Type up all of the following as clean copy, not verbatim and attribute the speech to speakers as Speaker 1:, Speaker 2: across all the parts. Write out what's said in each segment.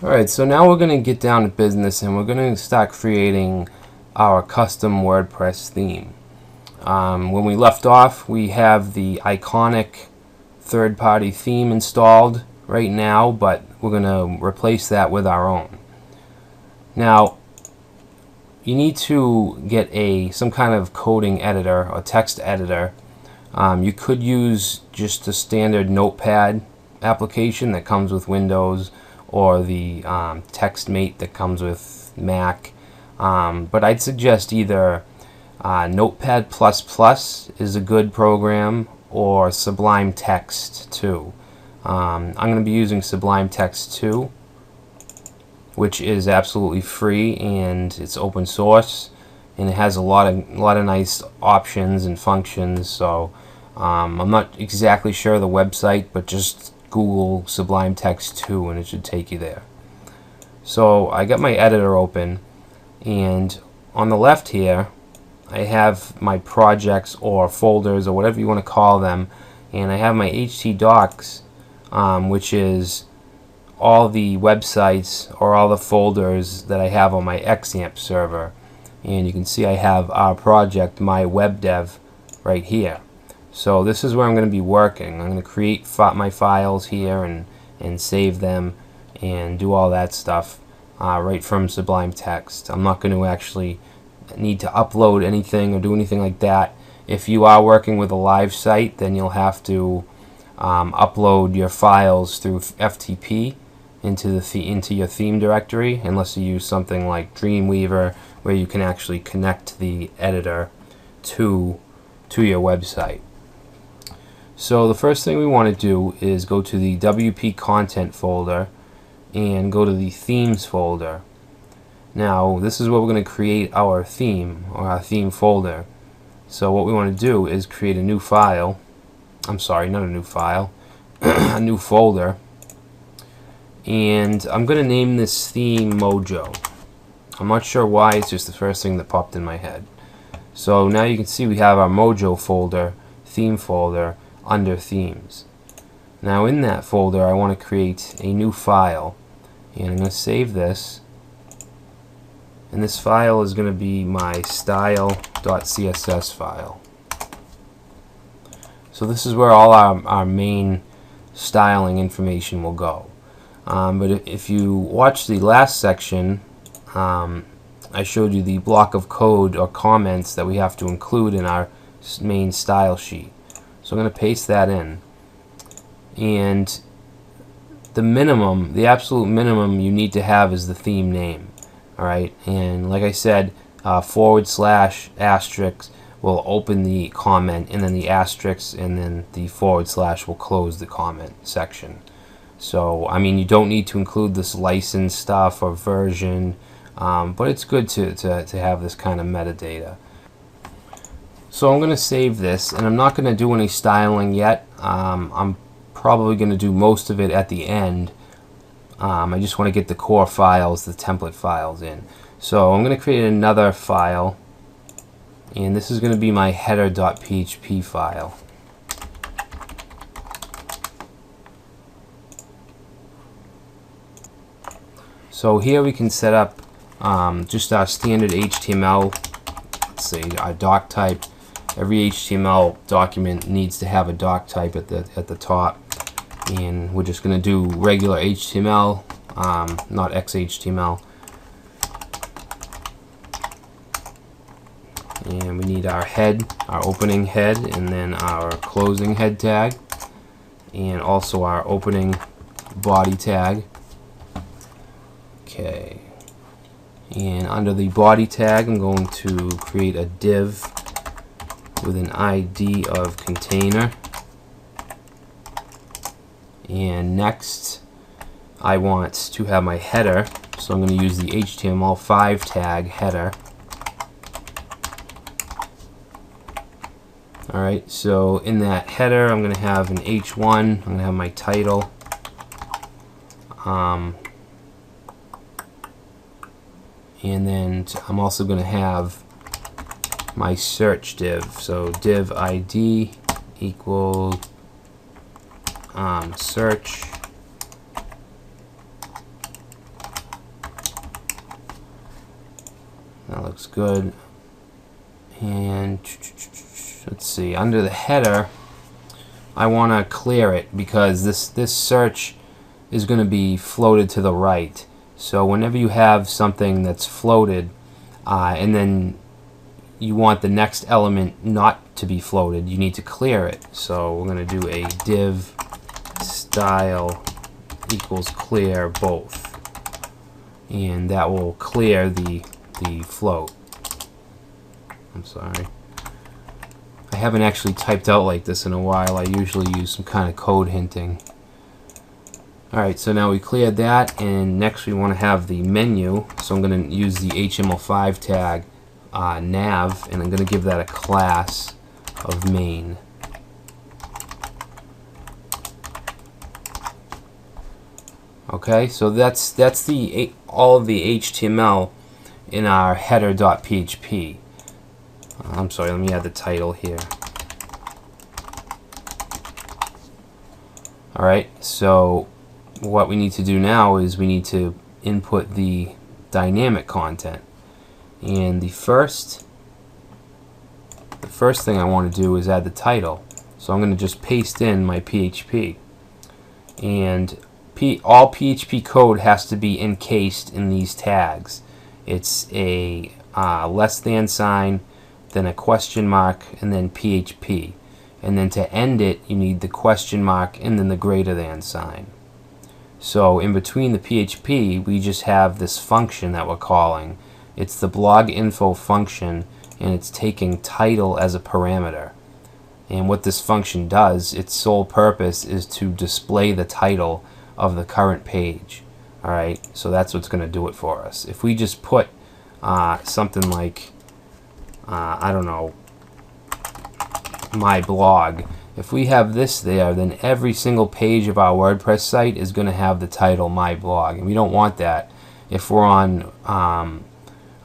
Speaker 1: Alright, so now we're going to get down to business and we're going to start creating our custom WordPress theme. When we left off, we have the iconic third-party theme installed right now, but we're going to replace that with our own. Now, you need to get some kind of coding editor or text editor. You could use just a standard Notepad application that comes with Windows, or the TextMate that comes with Mac, but I'd suggest either Notepad++ is a good program, or Sublime Text 2. I'm going to be using Sublime Text 2, which is absolutely free and it's open source, and it has a lot of nice options and functions. So I'm not exactly sure of the website, but just Google Sublime Text 2 and it should take you there. So I got my editor open, and on the left here I have my projects or folders or whatever you want to call them, and I have my htdocs, which is all the websites or all the folders that I have on my XAMPP server. And you can see I have our project, my web dev, right here. So this is where I'm going to be working. I'm going to create my files here and save them and do all that stuff right from Sublime Text. I'm not going to actually need to upload anything or do anything like that. If you are working with a live site, then you'll have to upload your files through FTP into your theme directory, unless you use something like Dreamweaver, where you can actually connect the editor to your website. So the first thing we want to do is go to the WP content folder and go to the themes folder. Now this is where we're going to create our theme, or our theme folder. So what we want to do is create a new file. I'm sorry, not a new file, a new folder. And I'm going to name this theme Mojo. I'm not sure why, it's just the first thing that popped in my head. So now you can see we have our Mojo folder, theme folder, under themes. Now in that folder I want to create a new file, and I'm going to save this, and this file is going to be my style.css file. So this is where all our main styling information will go. But if you watch the last section, I showed you the block of code or comments that we have to include in our main style sheet. So I'm going to paste that in, and the absolute minimum you need to have is the theme name. Alright, and like I said, / asterisk will open the comment, and then the asterisk and then the / will close the comment section. So I mean, you don't need to include this license stuff or version, but it's good to have this kind of metadata. So I'm going to save this, and I'm not going to do any styling yet. I'm probably going to do most of it at the end. I just want to get the core files, the template files in. So I'm going to create another file, and this is going to be my header.php file. So here we can set up just our standard HTML, let's say our doc type. Every HTML document needs to have a doc type at the top, and we're just going to do regular HTML, not XHTML. And we need our head, our opening head, and then our closing head tag, and also our opening body tag. Okay, and under the body tag I'm going to create a div with an ID of container, and next I want to have my header, so I'm going to use the HTML5 tag header. Alright, so in that header I'm going to have an H1, I'm going to have my title, and then I'm also going to have my search div. So div ID equals search, That looks good. And let's see, under the header, I want to clear it because this search is going to be floated to the right. So whenever you have something that's floated and then you want the next element not to be floated, you need to clear it. So we're going to do a div style equals clear both, and that will clear the float. I'm sorry, I haven't actually typed out like this in a while. I usually use some kind of code hinting. Alright, so now we cleared that, and next we want to have the menu. So I'm going to use the HTML5 tag nav, and I'm going to give that a class of main. Okay, so that's the all of the HTML in our header.php. I'm sorry, let me add the title here. Alright, so what we need to do now is we need to input the dynamic content. And the first thing I want to do is add the title. So I'm going to just paste in my PHP. And all PHP code has to be encased in these tags. It's a less than sign, then a question mark, and then PHP. And then to end it, you need the question mark and then the greater than sign. So in between the PHP, we just have this function that we're calling. It's the blog info function, and it's taking title as a parameter. And what this function does, its sole purpose is to display the title of the current page. Alright, so that's what's going to do it for us. If we just put something like, I don't know, my blog, if we have this there, then every single page of our WordPress site is going to have the title my blog, and we don't want that. If we're on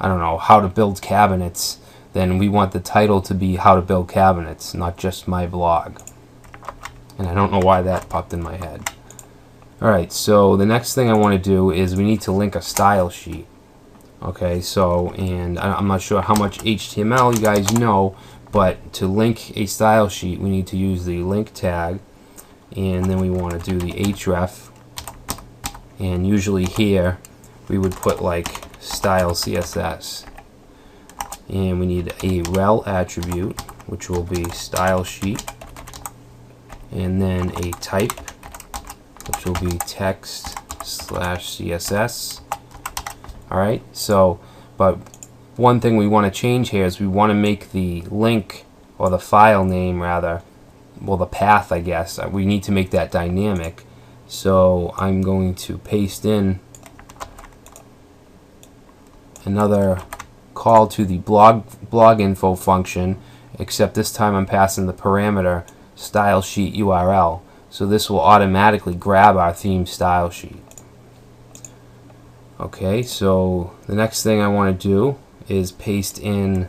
Speaker 1: I don't know, how to build cabinets, then we want the title to be how to build cabinets, not just my blog. And I don't know why that popped in my head. Alright, so the next thing I want to do is we need to link a style sheet. Okay, so, and I'm not sure how much HTML you guys know, but to link a style sheet we need to use the link tag, and then we want to do the href, and usually here we would put like style CSS, and we need a rel attribute which will be style sheet, and then a type which will be text/CSS. Alright, so but one thing we want to change here is we want to make the link, or the file name rather, well, the path, I guess, we need to make that dynamic. So I'm going to paste in another call to the blog info function, except this time I'm passing the parameter style sheet URL. So this will automatically grab our theme style sheet. Okay, so the next thing I want to do is paste in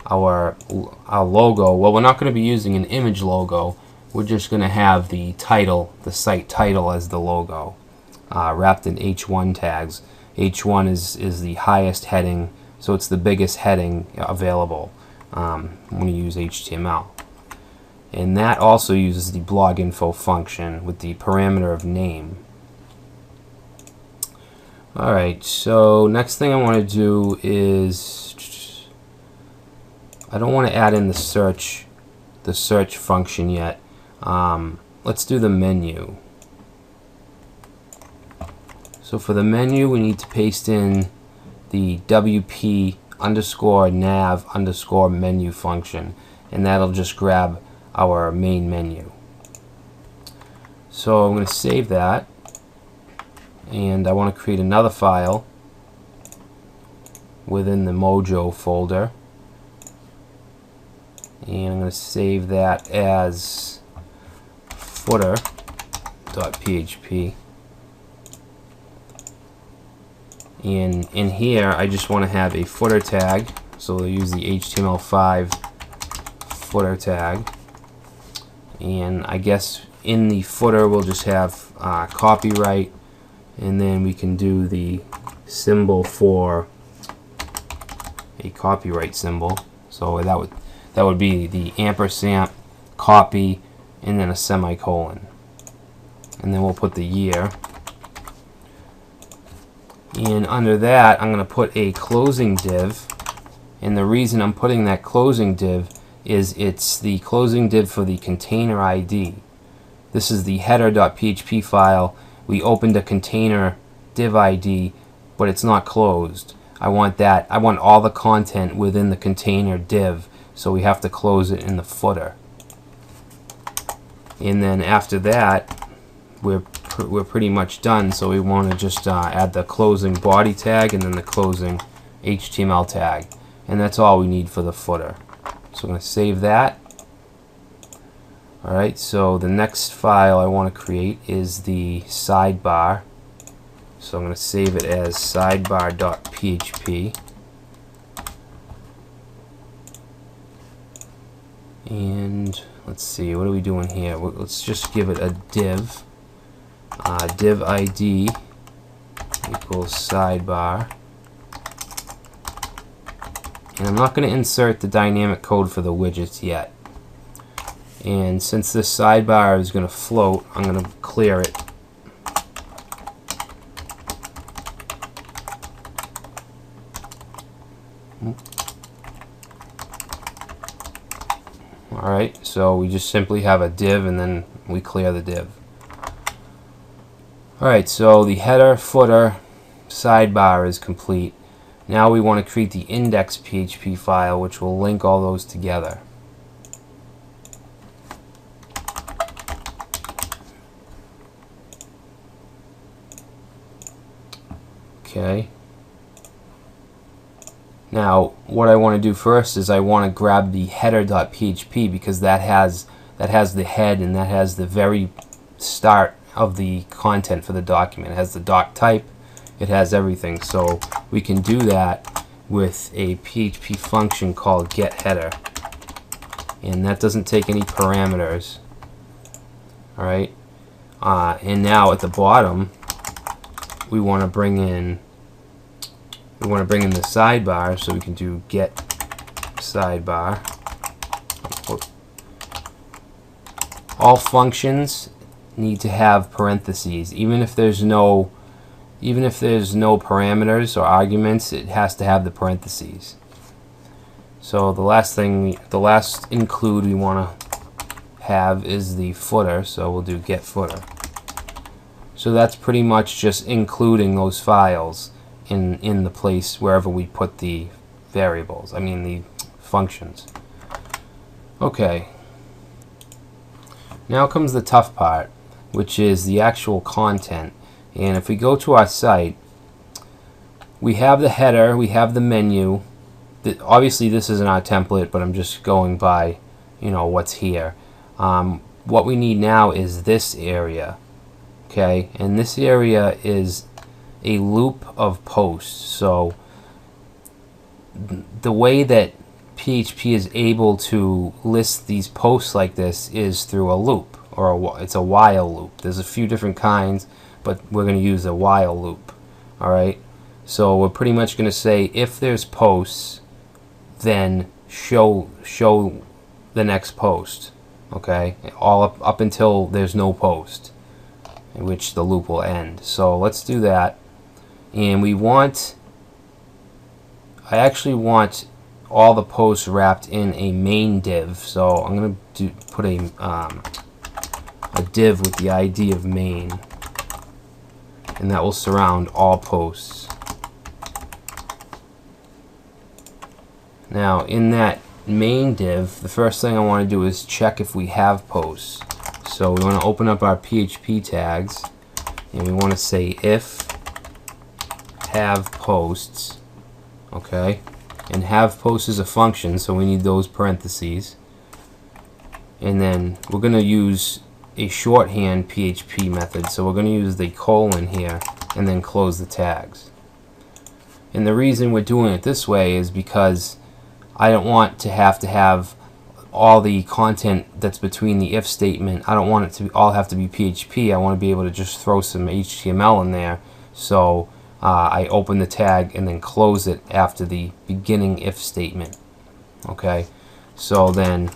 Speaker 1: our logo. Well, we're not going to be using an image logo. We're just going to have the title, the site title, as the logo, wrapped in H1 tags. H1 is the highest heading, so it's the biggest heading available when you use HTML. And that also uses the blog info function with the parameter of name. Alright, so next thing I want to do is, I don't want to add in the search function yet. Let's do the menu. So for the menu we need to paste in the wp_nav_menu function, and that'll just grab our main menu. So I'm going to save that, and I want to create another file within the Mojo folder, and I'm going to save that as footer.php. And in here I just want to have a footer tag, so we'll use the HTML5 footer tag, and I guess in the footer we'll just have copyright, and then we can do the symbol for a copyright symbol. So that would be the ampersand, copy, and then a semicolon. And then we'll put the year. And under that, I'm going to put a closing div. And the reason I'm putting that closing div is it's the closing div for the container ID. This is the header.php file. We opened a container div ID, but it's not closed. I want all the content within the container div, so we have to close it in the footer. And then after that, we're pretty much done, so we want to just add the closing body tag and then the closing HTML tag. And that's all we need for the footer. So I'm going to save that. Alright, so the next file I want to create is the sidebar. So I'm going to save it as sidebar.php. And let's see, what are we doing here? Let's just give it a div. Div ID equals sidebar. And I'm not going to insert the dynamic code for the widgets yet. And since this sidebar is going to float, I'm going to clear it. Alright, so we just simply have a div and then we clear the div. Alright, so the header, footer, sidebar is complete. Now we want to create the index.php file, which will link all those together. Okay. Now, what I want to do first is I want to grab the header.php because that has the head and that has the very start of the content for the document. It has the doc type, it has everything. So we can do that with a PHP function called getHeader, and that doesn't take any parameters. All right, and now at the bottom we want to bring in the sidebar, so we can do get sidebar. All functions need to have parentheses, even if there's no parameters or arguments. It has to have the parentheses. So the last include we want to have is the footer, so we'll do get footer. So that's pretty much just including those files in the place wherever we put the variables, I mean the functions. Okay, now comes the tough part, which is the actual content. And if we go to our site, we have the header, we have the menu. Obviously this isn't our template, but I'm just going by, what's here. What we need now is this area. Okay, and this area is a loop of posts. So the way that PHP is able to list these posts like this is through a loop, or it's a while loop. There's a few different kinds, but we're going to use a while loop. Alright, so we're pretty much going to say if there's posts, then show the next post. Okay, all up until there's no post, in which the loop will end. So let's do that. And I actually want all the posts wrapped in a main div. So I'm going to put a div with the ID of main, and that will surround all posts. Now in that main div, the first thing I want to do is check if we have posts. So we want to open up our PHP tags, and we want to say if have posts. Okay, and have posts is a function, so we need those parentheses. And then we're going to use a shorthand PHP method, so we're going to use the colon here and then close the tags. And the reason we're doing it this way is because I don't want to have all the content that's between the if statement. I don't want it to all have to be PHP. I want to be able to just throw some HTML in there. So I open the tag and then close it after the beginning if statement. Okay, so then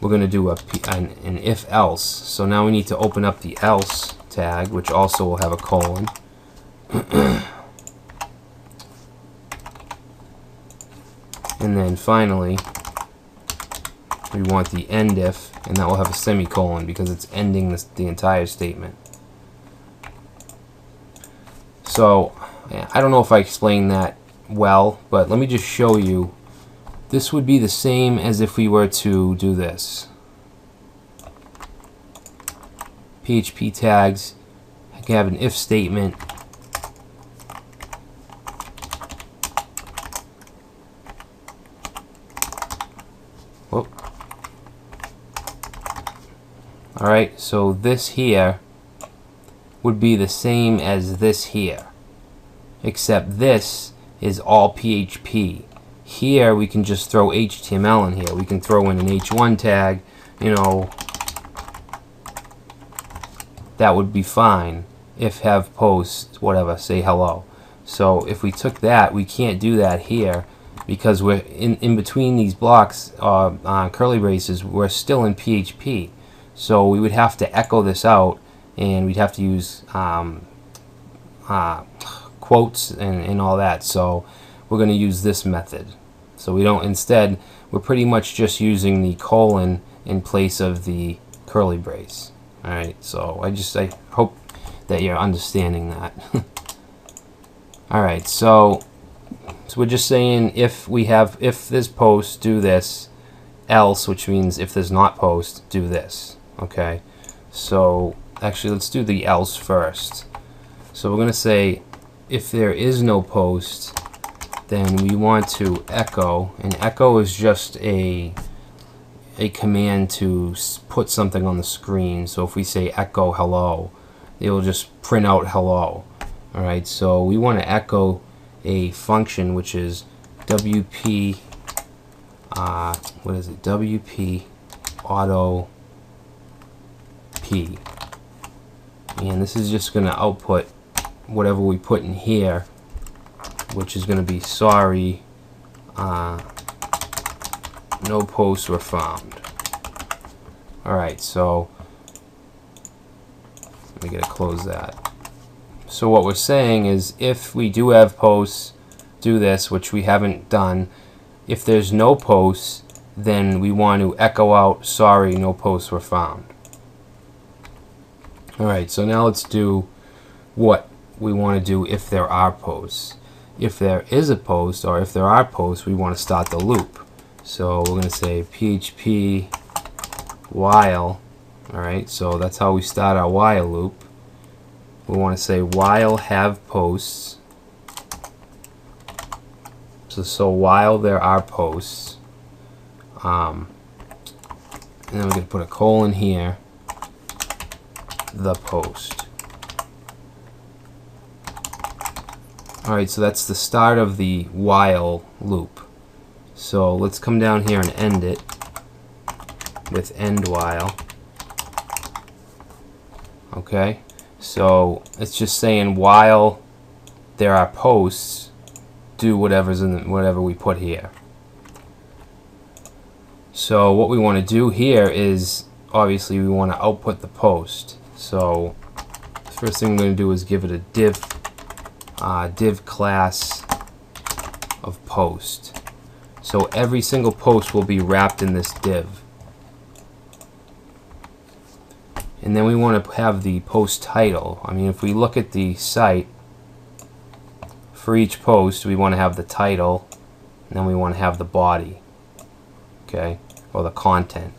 Speaker 1: we're going to do an if else. So now we need to open up the else tag, which also will have a colon. And then finally we want the end if, and that will have a semicolon because it's ending the entire statement. So I don't know if I explained that well, but let me just show you. This would be the same as if we were to do this. PHP tags, I can have an if statement. Whoop. Alright, so this here would be the same as this here, except this is all PHP. Here we can just throw HTML in here. We can throw in an H1 tag, you know, that would be fine. If have post, whatever, say hello. So if we took that, we can't do that here because we're in between these blocks, curly braces, we're still in PHP. So we would have to echo this out, and we'd have to use quotes and all that. So we're going to use this method. So we don't, instead, we're pretty much just using the colon in place of the curly brace. Alright, so I hope that you're understanding that. Alright, so we're just saying if there's post, do this, else, which means if there's not post, do this. Okay, so actually let's do the else first. So we're going to say if there is no post, then we want to echo, and echo is just a command to put something on the screen. So if we say echo hello, it will just print out hello. Alright, so we want to echo a function which is WP what is it? WP auto P, and this is just going to output whatever we put in here, which is going to be sorry, no posts were found. Alright, so let me close that. So what we're saying is if we do have posts, do this, which we haven't done. If there's no posts, then we want to echo out sorry, no posts were found. Alright, so now let's do what we want to do if there are posts. If there is a post, or if there are posts, we want to start the loop. So we're going to say PHP while. Alright, so that's how we start our while loop. We want to say while have posts. So while there are posts, and then we're going to put a colon here, the post. Alright, so that's the start of the while loop. So let's come down here and end it with end while. Okay, so it's just saying while there are posts, do whatever we put here. So what we want to do here is obviously we want to output the post. So the first thing we're going to do is give it a div class of post. So every single post will be wrapped in this div. And then we want to have the post title. I mean, if we look at the site, for each post we want to have the title, and then we want to have the body, okay, or the content.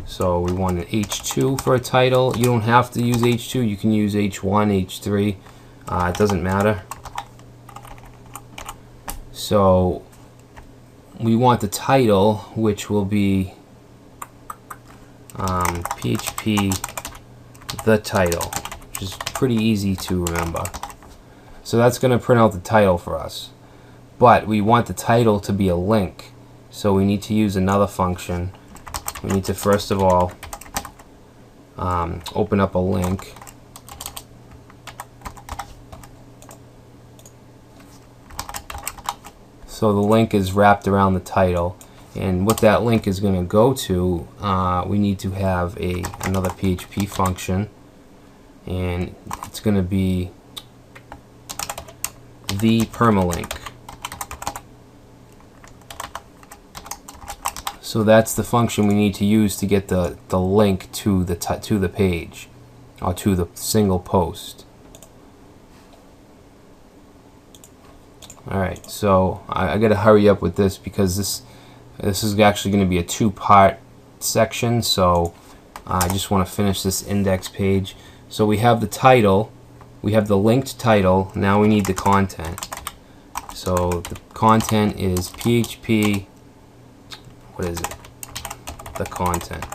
Speaker 1: So we want an H2 for a title. You don't have to use H2, you can use H1, H3, it doesn't matter. So we want the title, which will be PHP the title, which is pretty easy to remember. So that's going to print out the title for us. But we want the title to be a link, so we need to use another function. We need to first of all open up a link, So the link is wrapped around the title, and what that link is going to go to, we need to have another PHP function, and it's going to be the permalink. So that's the function we need to use to get the link to the page, or to the single post. Alright, so I got to hurry up with this because this is actually going to be a two-part section, so I just want to finish this index page. So we have the title, we have the linked title, now we need the content. So the content is PHP, what is it? The content.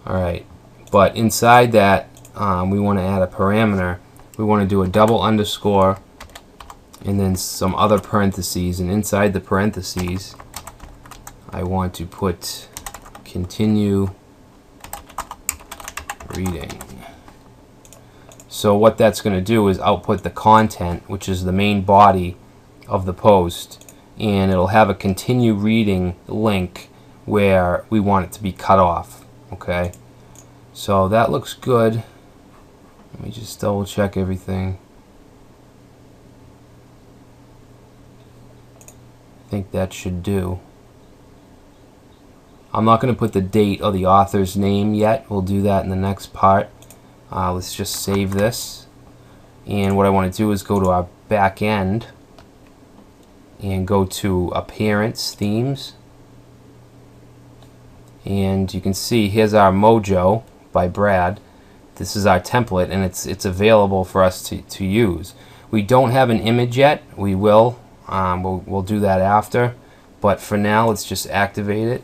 Speaker 1: Alright, but inside that we want to add a parameter. We want to do a double underscore and then some other parentheses, and inside the parentheses I want to put continue reading. So what that's going to do is output the content, which is the main body of the post, and it'll have a continue reading link where we want it to be cut off. Okay, so that looks good. Let me just double check everything. I think that should do. I'm not going to put the date or the author's name yet. We'll do that in the next part. Let's just save this. And what I want to do is go to our back end and go to Appearance, Themes. And you can see here's our Mojo by Brad. This is our template, and it's available for us to use. We don't have an image yet. We will. We'll do that after. But for now, let's just activate it.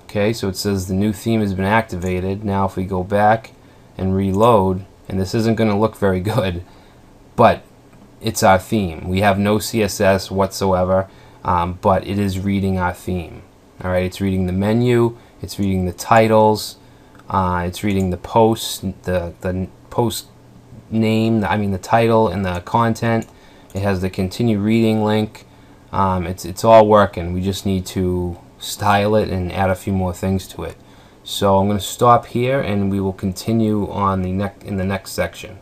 Speaker 1: Okay, so it says the new theme has been activated. Now if we go back and reload, and this isn't going to look very good, but it's our theme. We have no CSS whatsoever, but it is reading our theme. Alright, it's reading the menu, it's reading the titles, it's reading the post, the post name, the title and the content. It has the continue reading link. It's all working. We just need to style it and add a few more things to it. So I'm going to stop here, and we will continue on in the next section.